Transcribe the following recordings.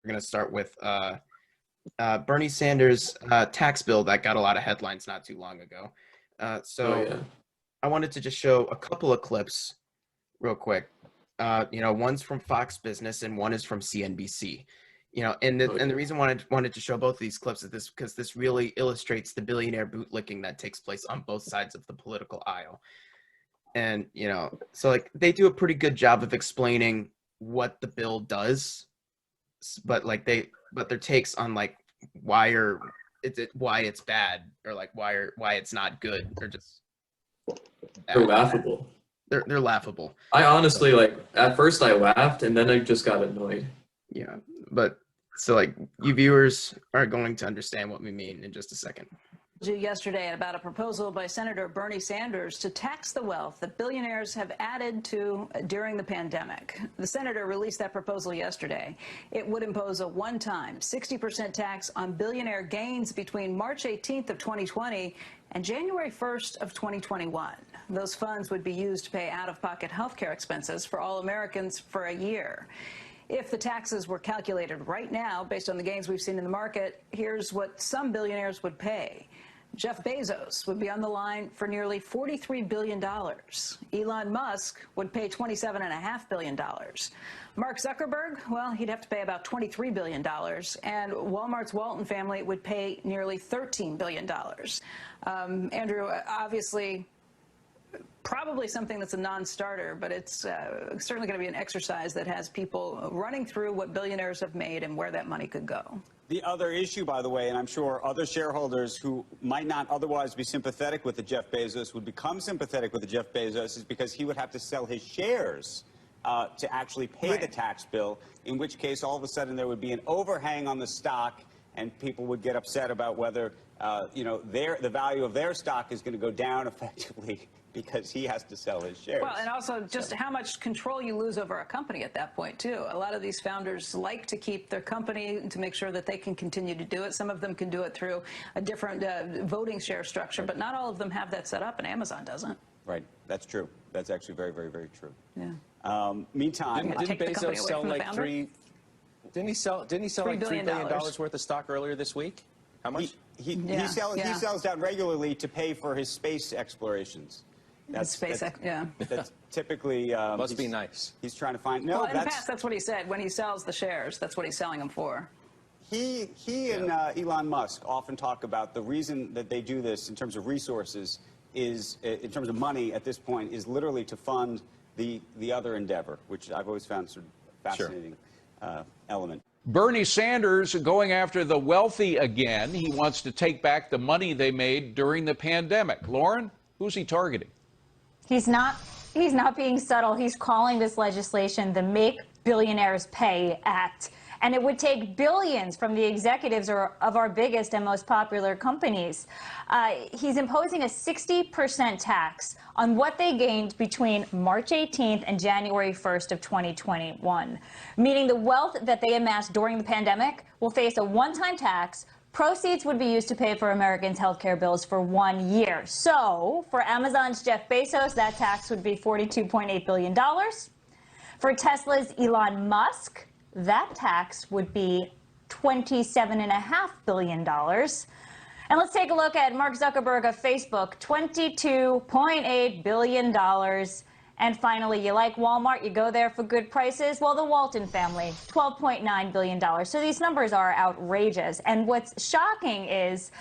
We're going to start with Bernie Sanders' tax bill that got a lot of headlines not too long ago. Oh yeah. I wanted to just show a couple of clips real quick. One's from Fox Business and one is from CNBC. And the reason I wanted to show both of these clips is because this really illustrates the billionaire bootlicking that takes place on both sides of the political aisle. And so like they do a pretty good job of explaining what the bill does, but their takes on like why it's bad, or like why it's not good, they're just They're laughable. They're laughable. I honestly, like, at first I laughed and then I just got annoyed. Yeah, but so like you viewers are going to understand what we mean in just a second. Yesterday about a proposal by Senator Bernie Sanders to tax the wealth that billionaires have added to during the pandemic. The senator released that proposal yesterday. It would impose a one-time 60% tax on billionaire gains between March 18th of 2020 and January 1st of 2021. Those funds would be used to pay out-of-pocket health care expenses for all Americans for a year. If the taxes were calculated right now based on the gains we've seen in the market, here's what some billionaires would pay. Jeff Bezos would be on the line for nearly $43 billion. Elon Musk would pay $27.5 billion. Mark Zuckerberg, well, he'd have to pay about $23 billion. And Walmart's Walton family would pay nearly $13 billion. Andrew, obviously, probably something that's a non-starter, but it's certainly going to be an exercise that has people running through what billionaires have made and where that money could go. The other issue, by the way, and I'm sure other shareholders who might not otherwise be sympathetic with the Jeff Bezos would become sympathetic with the Jeff Bezos, is because he would have to sell his shares to actually pay the tax bill, in which case all of a sudden there would be an overhang on the stock and people would get upset about whether, the value of their stock is going to go down effectively because he has to sell his shares. Well, and also just how much control you lose over a company at that point, too. A lot of these founders like to keep their company to make sure that they can continue to do it. Some of them can do it through a different voting share structure, but not all of them have that set up, and Amazon doesn't. Right. That's true. That's actually very, very, very true. Yeah. Meantime, didn't Bezos sell like Didn't he sell like $3 billion worth of stock earlier this week? How much? He sells down regularly to pay for his space explorations. That's typically must be nice. He's trying to find. No, well, in the past, that's what he said. When he sells the shares, that's what he's selling them for. He and Elon Musk often talk about the reason that they do this in terms of resources is, in terms of money at this point, is literally to fund the other endeavor, which I've always found sort of fascinating element. Bernie Sanders going after the wealthy again. He wants to take back the money they made during the pandemic. Lauren, who's he targeting? He's not being subtle. He's calling this legislation the Make Billionaires Pay Act. And it would take billions from the executives of our biggest and most popular companies. He's imposing a 60% tax on what they gained between March 18th and January 1st of 2021, meaning the wealth that they amassed during the pandemic will face a one-time tax. Proceeds would be used to pay for Americans' health care bills for 1 year. So for Amazon's Jeff Bezos, that tax would be $42.8 billion. For Tesla's Elon Musk, that tax would be $27.5 billion. And let's take a look at Mark Zuckerberg of Facebook, $22.8 billion. And finally, you like Walmart, you go there for good prices. Well, the Walton family, $12.9 billion. So these numbers are outrageous. And what's shocking is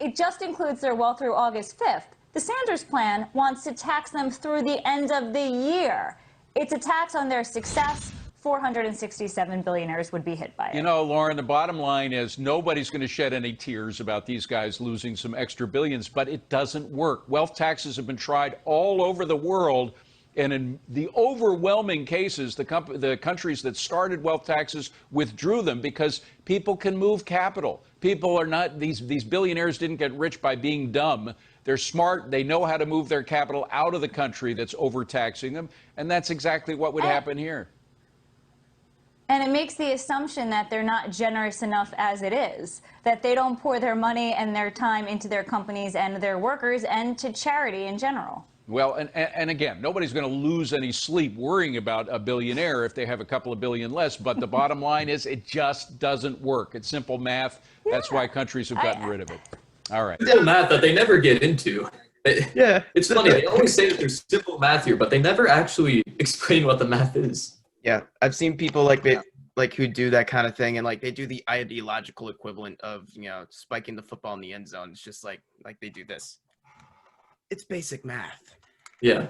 it just includes their wealth through August 5th. The Sanders plan wants to tax them through the end of the year. It's a tax on their success. 467 billionaires would be hit by it. You know, Lauren, the bottom line is nobody's going to shed any tears about these guys losing some extra billions, but it doesn't work. Wealth taxes have been tried all over the world. And in the overwhelming cases, the countries that started wealth taxes withdrew them because people can move capital. People are not, these billionaires didn't get rich by being dumb. They're smart. They know how to move their capital out of the country that's overtaxing them. And that's exactly what would happen here. And it makes the assumption that they're not generous enough as it is, that they don't pour their money and their time into their companies and their workers and to charity in general. Well, and again, nobody's going to lose any sleep worrying about a billionaire if they have a couple of billion less. But the bottom line is it just doesn't work. It's simple math. That's why countries have gotten rid of it. All right. Simple math that they never get into. Yeah. It's funny. They always say that there's simple math here, but they never actually explain what the math is. Yeah, I've seen people like who do that kind of thing, and like they do the ideological equivalent of spiking the football in the end zone. It's just like they do this. It's basic math. Yeah,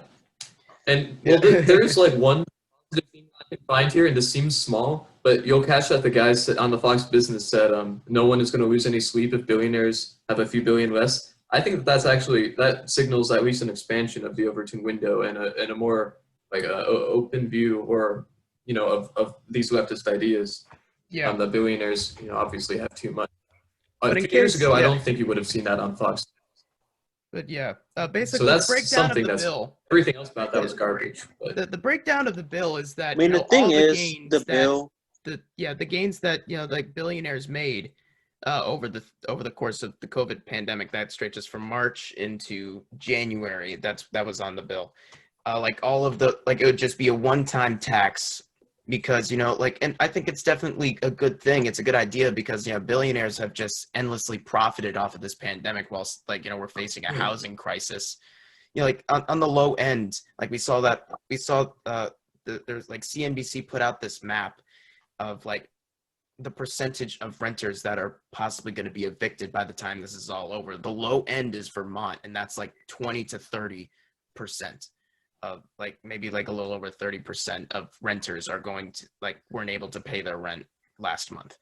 and well, there's like one positive thing I can find here, and this seems small, but you'll catch that the guys on the Fox Business said no one is going to lose any sleep if billionaires have a few billion less. I think that signals at least an expansion of the Overton window and a more like a open view or of these leftist ideas. Yeah. The billionaires obviously have too much. But 2 years ago, I don't think you would have seen that on Fox. But yeah, basically So that's the breakdown something of the that's bill. everything else about that was garbage. But The breakdown of the bill is that I mean, the thing all is, gains the that- bill. the gains that like billionaires made over the course of the COVID pandemic that stretches from March into January. That was on the bill. Like all of the it would just be a one-time tax because and I think it's definitely a good thing. It's a good idea because billionaires have just endlessly profited off of this pandemic whilst we're facing a housing crisis. Like on the low end, like there's like CNBC put out this map of like the percentage of renters that are possibly going to be evicted by the time this is all over. The low end is Vermont, and that's like 20 to 30% of maybe a little over 30% of renters are going to weren't able to pay their rent last month.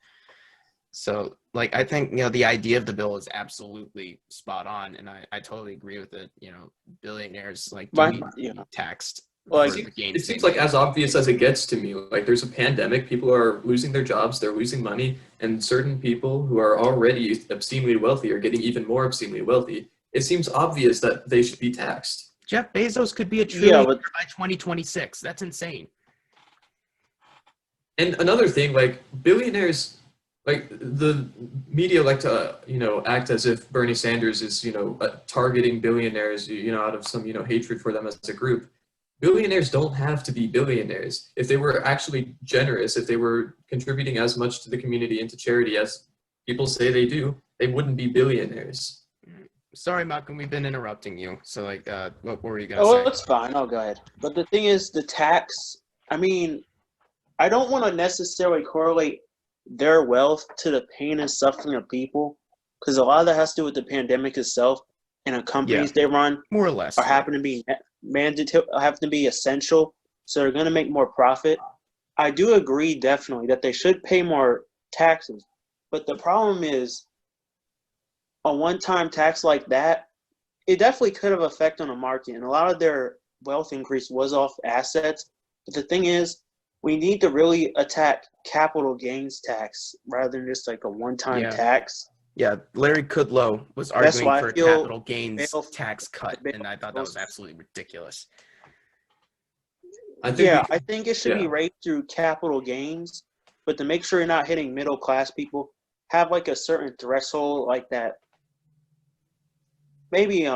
So I think the idea of the bill is absolutely spot on, and I totally agree with it. Billionaires do need to be taxed. Well, it seems like as obvious as it gets to me. Like there's a pandemic, people are losing their jobs, they're losing money, and certain people who are already obscenely wealthy are getting even more obscenely wealthy. It seems obvious that they should be taxed. Jeff Bezos could be a trillionaire but by 2026. That's insane. And another thing, billionaires, the media like to act as if Bernie Sanders is targeting billionaires out of some hatred for them as a group. Billionaires don't have to be billionaires. If they were actually generous, if they were contributing as much to the community and to charity as people say they do, they wouldn't be billionaires. Sorry, Malcolm, we've been interrupting you. So what were you gonna say? Oh, it's fine. I'll go ahead. But the thing is, the tax. I mean, I don't want to necessarily correlate their wealth to the pain and suffering of people, because a lot of that has to do with the pandemic itself and the companies they run more or less are happen to be mandatory, have to be essential, so they're going to make more profit. I do agree definitely that they should pay more taxes, but the problem is a one-time tax like that, it definitely could have effect on the market, and a lot of their wealth increase was off assets. But the thing is, we need to really attack capital gains tax rather than just a one-time tax. Yeah, Larry Kudlow was arguing for a capital gains bail, tax cut, and I thought that was absolutely ridiculous. I think it should be raised through capital gains, but to make sure you're not hitting middle-class people, have a certain threshold like that. Maybe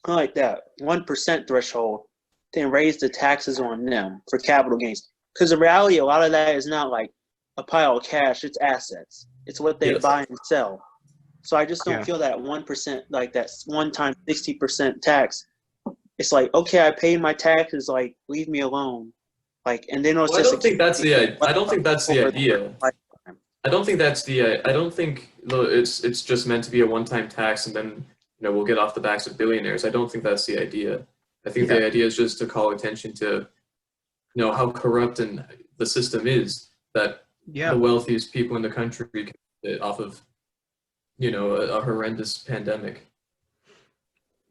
like that 1% threshold, then raise the taxes on them for capital gains. Because in reality, a lot of that is not a pile of cash; it's assets. It's what they buy and sell. So I just don't feel that 1%, that one-time 60% tax. It's okay, I paid my taxes. Leave me alone. And then I don't think that's the idea. I don't think that's the idea. I don't think that's the. I don't think it's just meant to be a one-time tax and then we'll get off the backs of billionaires. I don't think that's the idea. I think the idea is just to call attention to how corrupt and the system is that the wealthiest people in the country can get off of a horrendous pandemic.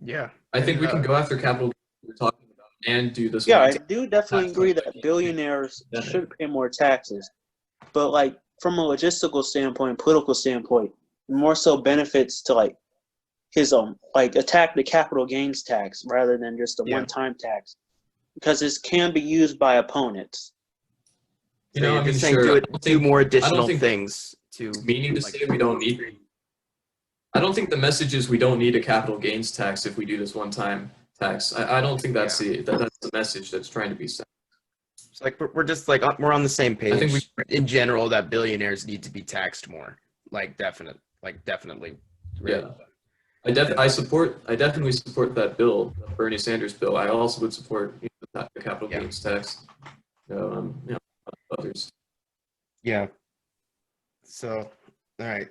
Yeah, I think we can go after capital we're talking about and do this. Yeah, I do definitely agree that billionaires should pay more taxes, but from a logistical standpoint, political standpoint, more so benefits to his attack the capital gains tax rather than just a one-time tax, because this can be used by opponents. Do more additional things to meaning to say we don't need. I don't think the message is we don't need a capital gains tax if we do this one time. tax. I don't think that's that's the message that's trying to be sent. It's like we're just like we're on the same page. I think in general that billionaires need to be taxed more. Definitely. Yeah. I definitely support that bill, the Bernie Sanders bill. I also would support the capital gains tax. Others. Yeah. So, all right.